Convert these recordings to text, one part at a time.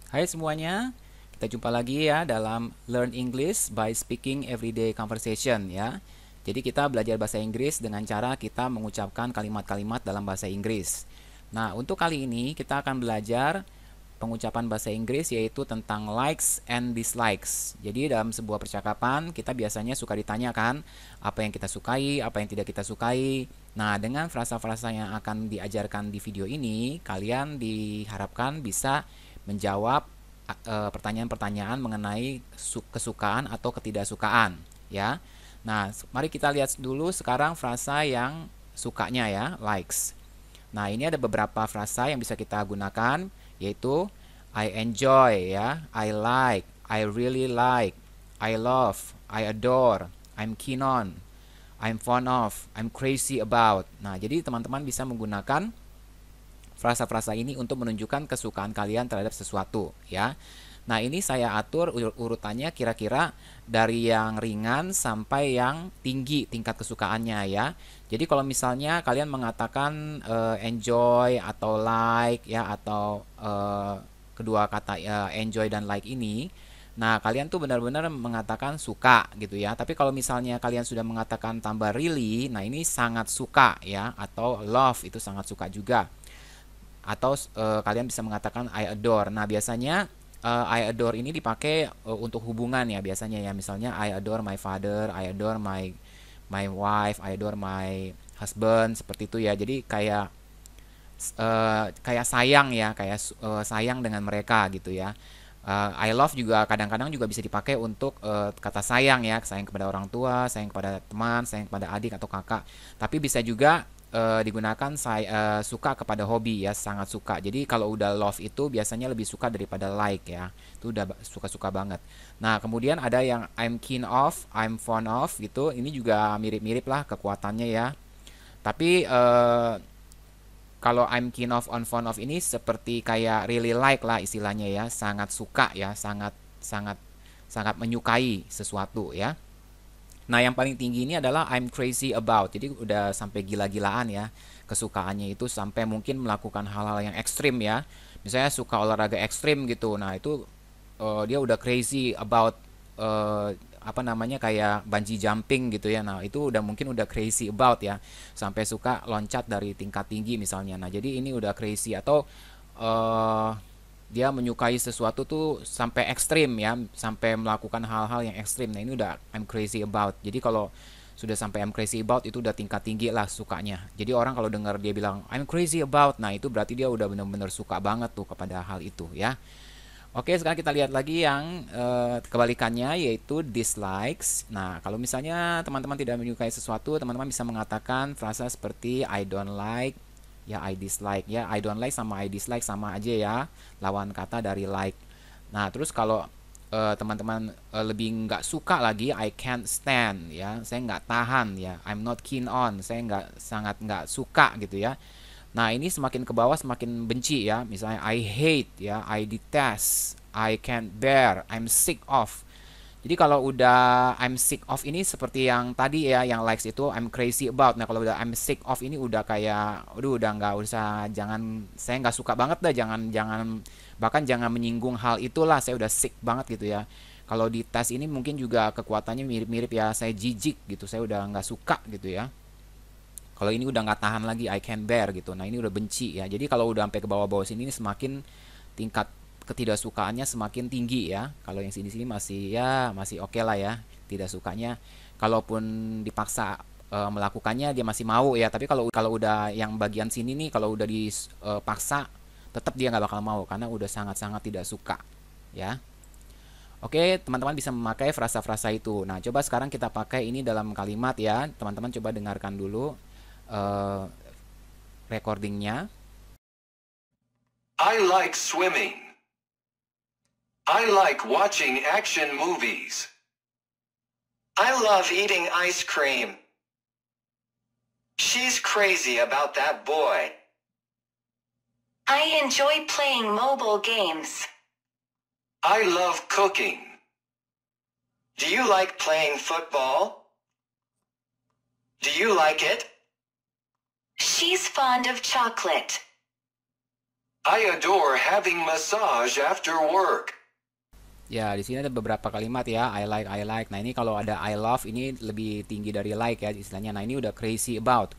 Hai semuanya, kita jumpa lagi ya dalam Learn English by Speaking Everyday Conversation ya. Jadi kita belajar bahasa Inggris dengan cara kita mengucapkan kalimat-kalimat dalam bahasa Inggris. Nah, untuk kali ini kita akan belajar pengucapan bahasa Inggris yaitu tentang likes and dislikes. Jadi dalam sebuah percakapan kita biasanya suka ditanyakan apa yang kita sukai, apa yang tidak kita sukai. Nah, dengan frasa-frasa yang akan diajarkan di video ini, kalian diharapkan bisa menjawab pertanyaan-pertanyaan mengenai kesukaan atau ketidaksukaan ya. Nah, mari kita lihat dulu sekarang frasa yang sukanya ya, likes. Nah, ini ada beberapa frasa yang bisa kita gunakan yaitu I enjoy ya, I like, I really like, I love, I adore, I'm keen on, I'm fond of, I'm crazy about. Nah, jadi teman-teman bisa menggunakan frasa-frasa ini untuk menunjukkan kesukaan kalian terhadap sesuatu ya. Nah, ini saya atur urutannya kira-kira dari yang ringan sampai yang tinggi tingkat kesukaannya ya. Jadi kalau misalnya kalian mengatakan enjoy atau like ya atau kedua kata enjoy dan like ini, nah kalian tuh benar-benar mengatakan suka gitu ya. Tapi kalau misalnya kalian sudah mengatakan tambah really, nah ini sangat suka ya, atau love itu sangat suka juga, atau kalian bisa mengatakan I adore. Nah, biasanya I adore ini dipakai untuk hubungan ya biasanya ya. Misalnya I adore my father, I adore my wife, I adore my husband, seperti itu ya. Jadi kayak sayang ya, kayak sayang dengan mereka gitu ya. I love juga kadang-kadang juga bisa dipakai untuk kata sayang ya, sayang kepada orang tua, sayang kepada teman, sayang kepada adik atau kakak. Tapi bisa juga digunakan saya suka kepada hobi ya, sangat suka. Jadi kalau udah love itu biasanya lebih suka daripada like ya. Itu udah suka-suka banget. Nah, kemudian ada yang I'm keen of, I'm fond of gitu. Ini juga mirip-mirip lah kekuatannya ya. Tapi kalau I'm keen of, on fond of ini seperti kayak really like lah istilahnya ya, sangat suka ya, sangat sangat sangat menyukai sesuatu ya. Nah, yang paling tinggi ini adalah I'm crazy about. Jadi udah sampai gila-gilaan ya. Kesukaannya itu sampai mungkin melakukan hal-hal yang ekstrim ya. Misalnya suka olahraga ekstrim gitu. Nah, itu dia udah crazy about apa namanya kayak bungee jumping gitu ya. Nah, itu udah mungkin udah crazy about ya. Sampai suka loncat dari tingkat tinggi misalnya. Nah, jadi ini udah crazy, atau eh dia menyukai sesuatu tuh sampai ekstrim ya, sampai melakukan hal-hal yang ekstrim. Nah, ini udah I'm crazy about. Jadi kalau sudah sampai I'm crazy about itu udah tingkat tinggi lah sukanya. Jadi orang kalau dengar dia bilang I'm crazy about, nah itu berarti dia udah benar-benar suka banget tuh kepada hal itu ya. Oke, sekarang kita lihat lagi yang kebalikannya yaitu dislikes. Nah, kalau misalnya teman-teman tidak menyukai sesuatu, teman-teman bisa mengatakan frasa seperti I don't like, ya I dislike ya. I don't like sama I dislike sama aja ya, lawan kata dari like. Nah, terus kalau teman-teman lebih nggak suka lagi, I can't stand ya, saya nggak tahan ya. I'm not keen on, saya sangat nggak suka gitu ya. Nah, ini semakin ke bawah semakin benci ya. Misalnya I hate ya, I detest, I can't bear, I'm sick of. Jadi kalau udah I'm sick of ini seperti yang tadi ya, yang likes itu I'm crazy about. Nah, kalau udah I'm sick of ini udah kayak, aduh udah nggak usah, jangan, saya nggak suka banget dah, jangan jangan bahkan jangan menyinggung hal itulah, saya udah sick banget gitu ya. Kalau di tes ini mungkin juga kekuatannya mirip-mirip ya, saya jijik gitu, saya udah nggak suka gitu ya. Kalau ini udah nggak tahan lagi, I can bear gitu. Nah, ini udah benci ya. Jadi kalau udah sampai ke bawah-bawah sini, ini semakin tingkat ketidaksukaannya semakin tinggi ya. Kalau yang sini-sini masih ya masih oke lah ya. Tidak sukanya, kalaupun dipaksa melakukannya dia masih mau ya. Tapi kalau kalau udah yang bagian sini nih, kalau udah dipaksa, tetap dia nggak bakal mau karena udah sangat-sangat tidak suka ya. Oke, teman-teman bisa memakai frasa-frasa itu. Nah, coba sekarang kita pakai ini dalam kalimat ya. Teman-teman coba dengarkan dulu eh, recordingnya. I like swimming. I like watching action movies. I love eating ice cream. She's crazy about that boy. I enjoy playing mobile games. I love cooking. Do you like playing football? Do you like it? She's fond of chocolate. I adore having massage after work. Ya, di sini ada beberapa kalimat ya, I like, I like. Nah, ini kalau ada I love ini lebih tinggi dari like ya istilahnya. Nah, ini udah crazy about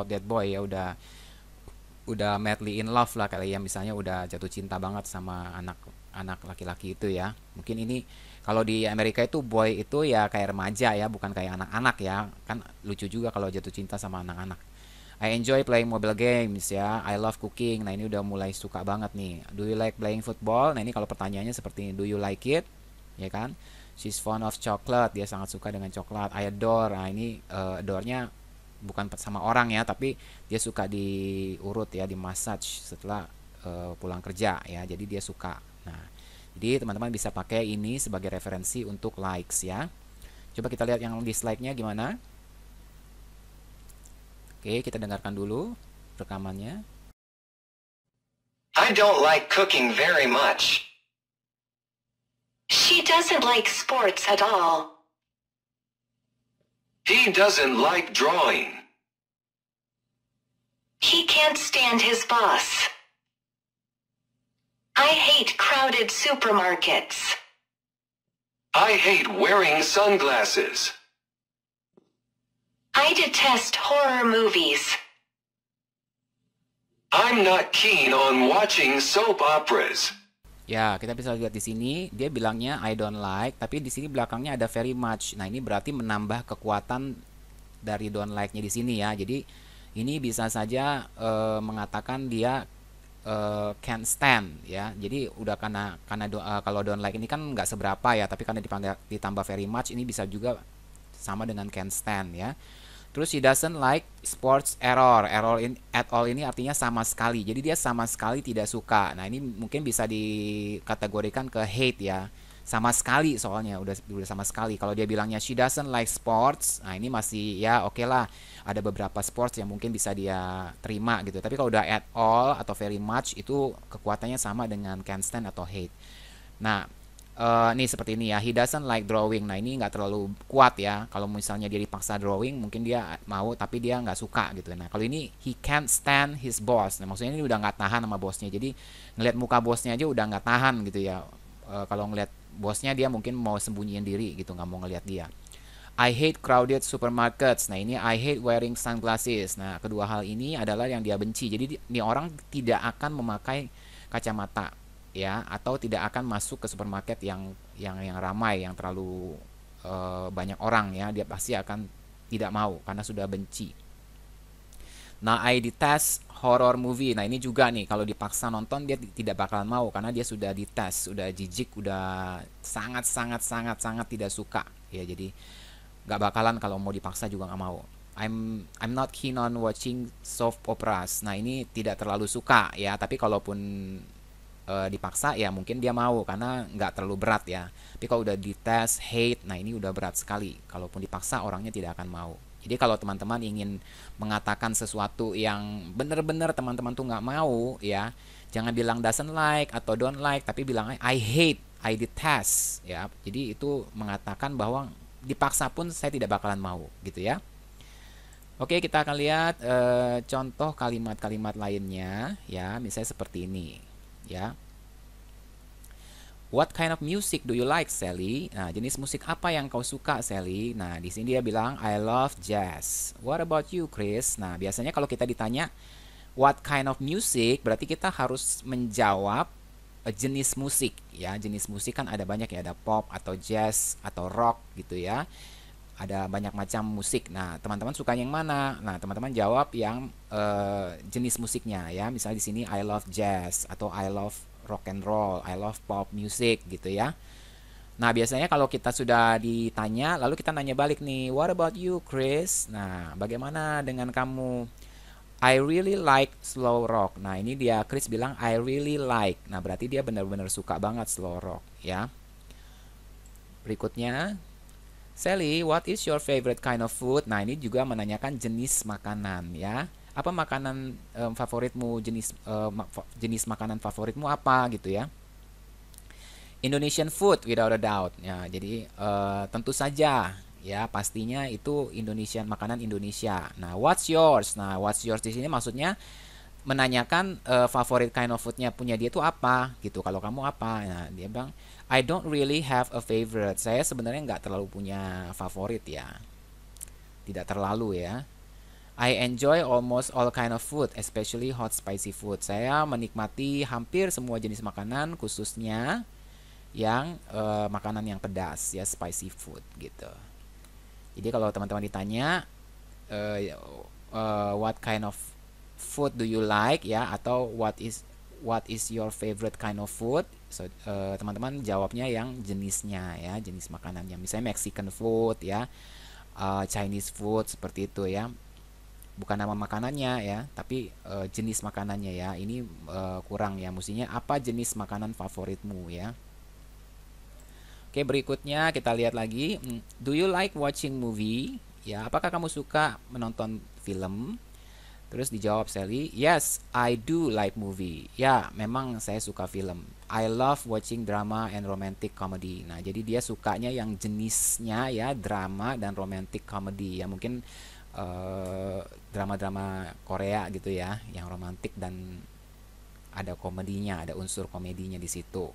that boy ya, udah madly in love lah kali ya, misalnya udah jatuh cinta banget sama anak laki-laki itu ya. Mungkin ini kalau di Amerika itu boy itu ya kayak remaja ya, bukan kayak anak-anak ya. Kan lucu juga kalau jatuh cinta sama anak-anak. I enjoy playing mobile games ya. I love cooking. Nah, ini udah mulai suka banget nih. Do you like playing football? Nah, ini kalau pertanyaannya seperti ini, do you like it? Ya kan? She's fond of chocolate. Dia sangat suka dengan coklat. I adore. Nah, ini adore-nya bukan sama orang ya, tapi dia suka diurut ya, di massage setelah pulang kerja ya. Jadi dia suka. Nah, jadi teman-teman bisa pakai ini sebagai referensi untuk likes ya. Coba kita lihat yang dislike-nya gimana. Oke, kita dengarkan dulu rekamannya. I don't like cooking very much. She doesn't like sports at all. He doesn't like drawing. He can't stand his boss. I hate crowded supermarkets. I hate wearing sunglasses. I detest horror movies. I'm not keen on watching soap operas. Ya, kita bisa lihat di sini dia bilangnya I don't like, tapi di sini belakangnya ada very much. Nah, ini berarti menambah kekuatan dari don't like-nya di sini ya. Jadi ini bisa saja mengatakan dia can't stand ya. Jadi udah karena kalau don't like ini kan nggak seberapa ya, tapi karena ditambah very much ini bisa juga sama dengan can't stand ya. Terus he doesn't like sports at all ini artinya sama sekali. Jadi dia sama sekali tidak suka. Nah, ini mungkin bisa dikategorikan ke hate ya. Sama sekali soalnya udah sama sekali. Kalau dia bilangnya she doesn't like sports, nah ini masih ya oke lah. Ada beberapa sports yang mungkin bisa dia terima gitu. Tapi kalau udah at all atau very much itu kekuatannya sama dengan can't stand atau hate. Nah, nih seperti ini ya, he doesn't like drawing. Nah, ini nggak terlalu kuat ya. Kalau misalnya dia dipaksa drawing mungkin dia mau tapi dia nggak suka gitu. Nah, kalau ini he can't stand his boss. Nah, maksudnya ini udah nggak tahan sama bosnya. Jadi ngelihat muka bosnya aja udah nggak tahan gitu ya. Kalau ngelihat bosnya dia mungkin mau sembunyiin diri gitu, nggak mau ngelihat dia. I hate crowded supermarkets. Nah, ini I hate wearing sunglasses. Nah, kedua hal ini adalah yang dia benci. Jadi ini orang tidak akan memakai kacamata ya, atau tidak akan masuk ke supermarket yang ramai, yang terlalu banyak orang ya. Dia pasti akan tidak mau karena sudah benci. Nah, I detest horror movie. Nah, ini juga nih kalau dipaksa nonton dia tidak bakalan mau karena dia sudah detest, sudah jijik, udah sangat tidak suka ya. Jadi nggak bakalan, kalau mau dipaksa juga nggak mau. I'm not keen on watching soap operas. Nah, ini tidak terlalu suka ya, tapi kalaupun dipaksa ya mungkin dia mau karena nggak terlalu berat ya. Tapi kalau udah detest, hate, nah ini udah berat sekali. Kalaupun dipaksa orangnya tidak akan mau. Jadi kalau teman-teman ingin mengatakan sesuatu yang benar-benar teman-teman tuh nggak mau ya, jangan bilang doesn't like atau don't like, tapi bilang I hate, I detest ya. Jadi itu mengatakan bahwa dipaksa pun saya tidak bakalan mau gitu ya. Oke, kita akan lihat contoh kalimat-kalimat lainnya ya, misalnya seperti ini ya. What kind of music do you like, Sally? Nah, jenis musik apa yang kau suka, Sally? Nah, di sini dia bilang I love jazz. What about you, Chris? Nah, biasanya kalau kita ditanya what kind of music, berarti kita harus menjawab jenis musik ya. Jenis musik kan ada banyak ya, ada pop atau jazz atau rock gitu ya. Ada banyak macam musik. Nah, teman-teman suka yang mana? Nah, teman-teman jawab yang jenis musiknya ya. Misalnya di sini I love jazz atau I love rock and roll, I love pop music gitu ya. Nah, biasanya kalau kita sudah ditanya, lalu kita nanya balik nih, what about you, Chris? Nah, bagaimana dengan kamu? I really like slow rock. Nah, ini dia Chris bilang I really like. Nah, berarti dia benar-benar suka banget slow rock ya. Berikutnya, Sally, what is your favorite kind of food? Nah, ini juga menanyakan jenis makanan ya. Apa makanan favoritmu, jenis makanan favoritmu apa gitu ya. Indonesian food without a doubt ya. Jadi tentu saja ya, pastinya itu makanan Indonesia. Nah, what's yours? Nah, what's yours di sini maksudnya menanyakan favorit kind of foodnya punya dia tuh apa gitu. Kalau kamu apa? Nah, dia bilang I don't really have a favorite. Saya sebenarnya nggak terlalu punya favorit ya. Tidak terlalu ya. I enjoy almost all kind of food, especially hot spicy food. Saya menikmati hampir semua jenis makanan, khususnya yang makanan yang pedas ya, spicy food gitu. Jadi kalau teman-teman ditanya what kind of food do you like ya, atau what is your favorite kind of food, so teman-teman jawabnya yang jenisnya ya, jenis makanannya. Misalnya Mexican food ya, Chinese food seperti itu ya. Bukan nama makanannya ya, tapi jenis makanannya ya. Ini kurang ya, mestinya apa jenis makanan favoritmu ya. Oke, berikutnya kita lihat lagi. Do you like watching movie? Ya, apakah kamu suka menonton film? Terus dijawab Sally, yes, I do like movie. Ya, memang saya suka film. I love watching drama and romantic comedy. Nah, jadi dia sukanya yang jenisnya ya, drama dan romantic comedy. Ya, mungkin drama-drama Korea gitu ya, yang romantik dan ada komedinya, ada unsur komedinya di situ.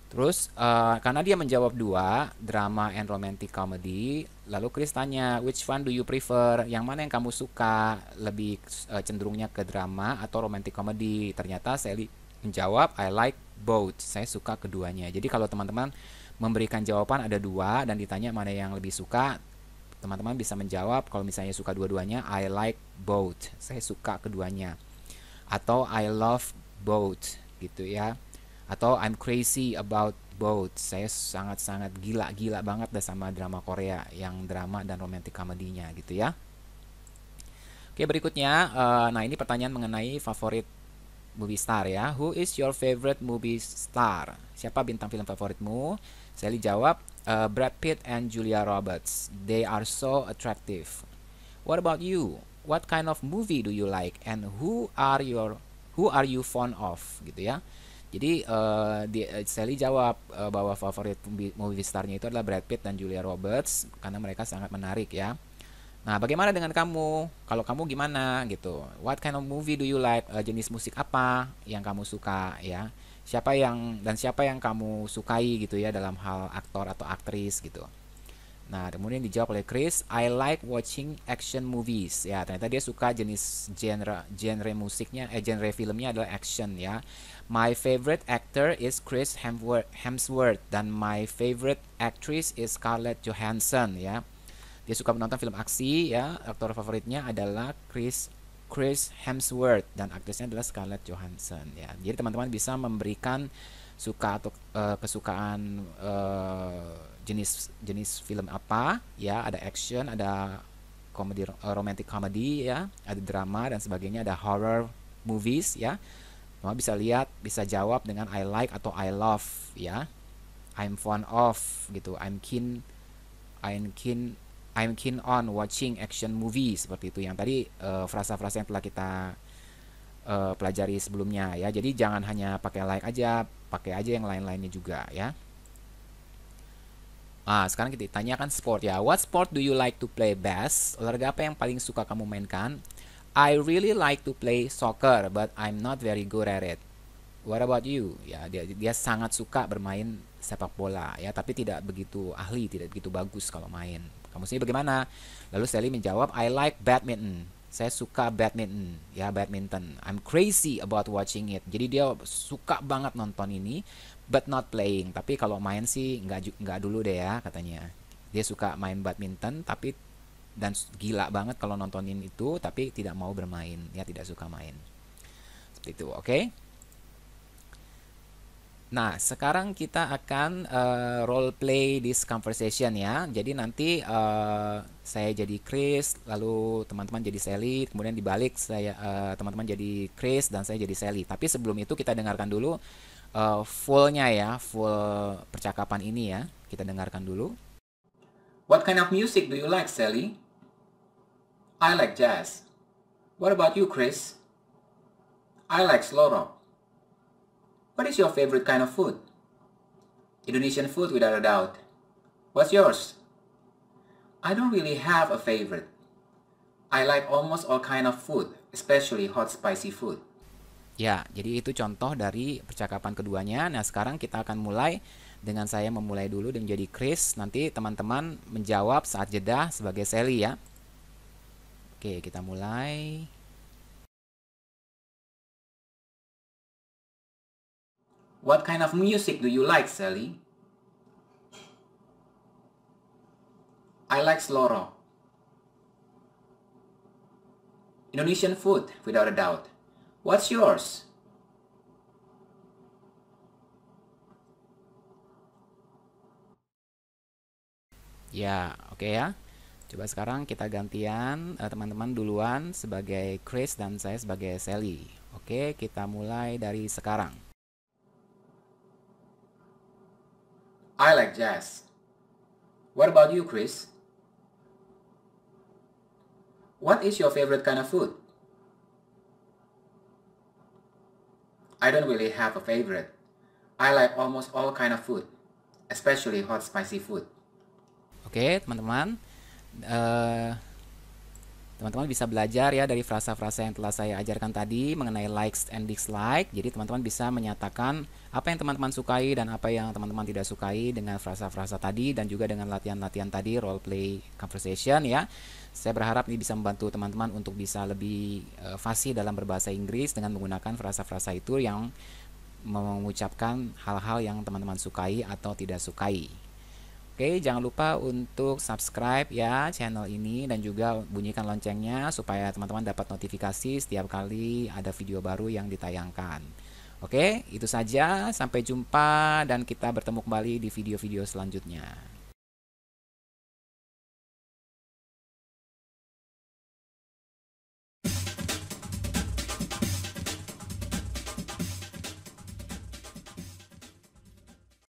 Terus karena dia menjawab dua, drama and romantic comedy, lalu Chris tanya, which one do you prefer? Yang mana yang kamu suka? Lebih cenderungnya ke drama atau romantic comedy? Ternyata Sally menjawab, I like both. Saya suka keduanya. Jadi kalau teman-teman memberikan jawaban ada dua dan ditanya mana yang lebih suka, teman-teman bisa menjawab kalau misalnya suka dua-duanya, I like both. Saya suka keduanya. Atau I love both gitu ya. Atau I'm crazy about both. Saya sangat-sangat gila banget dah sama drama Korea yang drama dan romantic comedy-nya gitu ya. Oke, berikutnya nah ini pertanyaan mengenai favorit movie star ya. Who is your favorite movie star? Siapa bintang film favoritmu? Sally jawab Brad Pitt and Julia Roberts. They are so attractive. What about you? What kind of movie do you like and who are you fond of gitu ya. Jadi Sally jawab bahwa favorit movie starnya itu adalah Brad Pitt dan Julia Roberts karena mereka sangat menarik ya. Nah, bagaimana dengan kamu? Kalau kamu gimana gitu? What kind of movie do you like? Jenis musik apa yang kamu suka ya? Siapa yang kamu sukai gitu ya dalam hal aktor atau aktris gitu. Nah, kemudian dijawab oleh Chris, I like watching action movies. Ya, ternyata dia suka jenis genre musiknya, genre filmnya adalah action ya. My favorite actor is Chris Hemsworth dan my favorite actress is Scarlett Johansson ya. Dia suka menonton film aksi ya. Aktor favoritnya adalah Chris Hemsworth dan aktrisnya adalah Scarlett Johansson ya. Jadi teman-teman bisa memberikan suka atau kesukaan jenis film apa ya, ada action, ada komedi, romantic comedy ya, ada drama dan sebagainya, ada horror movies ya. Kamu bisa lihat, bisa jawab dengan I like atau I love ya. I'm fond of gitu. I'm keen on watching action movie seperti itu. Yang tadi frasa-frasa yang telah kita pelajari sebelumnya ya. Jadi jangan hanya pakai like aja, pakai aja yang lain-lainnya juga ya. Sekarang kita tanyakan sport ya. What sport do you like to play best? Olahraga apa yang paling suka kamu mainkan? I really like to play soccer, but I'm not very good at it. What about you? Ya, dia sangat suka bermain sepak bola ya, tapi tidak begitu ahli, tidak begitu bagus kalau main. Kamu sendiri bagaimana? Lalu Sally menjawab, I like badminton. Saya suka badminton, ya badminton. I'm crazy about watching it. Jadi dia suka banget nonton ini, but not playing. Tapi kalau main sih nggak dulu deh ya katanya. Dia suka main badminton, tapi dan gila banget kalau nontonin itu, tapi tidak mau bermain, ya tidak suka main. Seperti itu, oke? Nah, sekarang kita akan role play this conversation ya. Jadi nanti saya jadi Chris, lalu teman-teman jadi Sally, kemudian dibalik saya teman-teman jadi Chris dan saya jadi Sally. Tapi sebelum itu kita dengarkan dulu fullnya ya, full percakapan ini ya. Kita dengarkan dulu. What kind of music do you like, Sally? I like jazz. What about you, Chris? I like slow rock. What is your favorite kind of food? Indonesian food without a doubt. What's yours? I don't really have a favorite. I like almost all kind of food, especially hot spicy food. Ya, jadi itu contoh dari percakapan keduanya. Nah, sekarang kita akan mulai dengan saya memulai dulu dan menjadi Chris. Nanti teman-teman menjawab saat jeda sebagai Sally ya. Oke, kita mulai. What kind of music do you like, Sally? I like slow rock. Indonesian food, without a doubt. What's yours? Ya, oke ya. Coba sekarang kita gantian, teman-teman duluan sebagai Chris dan saya sebagai Sally. Oke, kita mulai dari sekarang. I like jazz. What about you, Chris? What is your favorite kind of food? I don't really have a favorite. I like almost all kind of food, especially hot spicy food. Oke, teman-teman. Teman-teman bisa belajar ya dari frasa-frasa yang telah saya ajarkan tadi mengenai likes and dislike. Jadi teman-teman bisa menyatakan apa yang teman-teman sukai dan apa yang teman-teman tidak sukai dengan frasa-frasa tadi dan juga dengan latihan-latihan tadi, role play conversation ya. Saya berharap ini bisa membantu teman-teman untuk bisa lebih fasih dalam berbahasa Inggris dengan menggunakan frasa-frasa itu yang mengucapkan hal-hal yang teman-teman sukai atau tidak sukai. Oke, jangan lupa untuk subscribe ya channel ini dan juga bunyikan loncengnya supaya teman-teman dapat notifikasi setiap kali ada video baru yang ditayangkan. Oke, itu saja. Sampai jumpa dan kita bertemu kembali di video-video selanjutnya.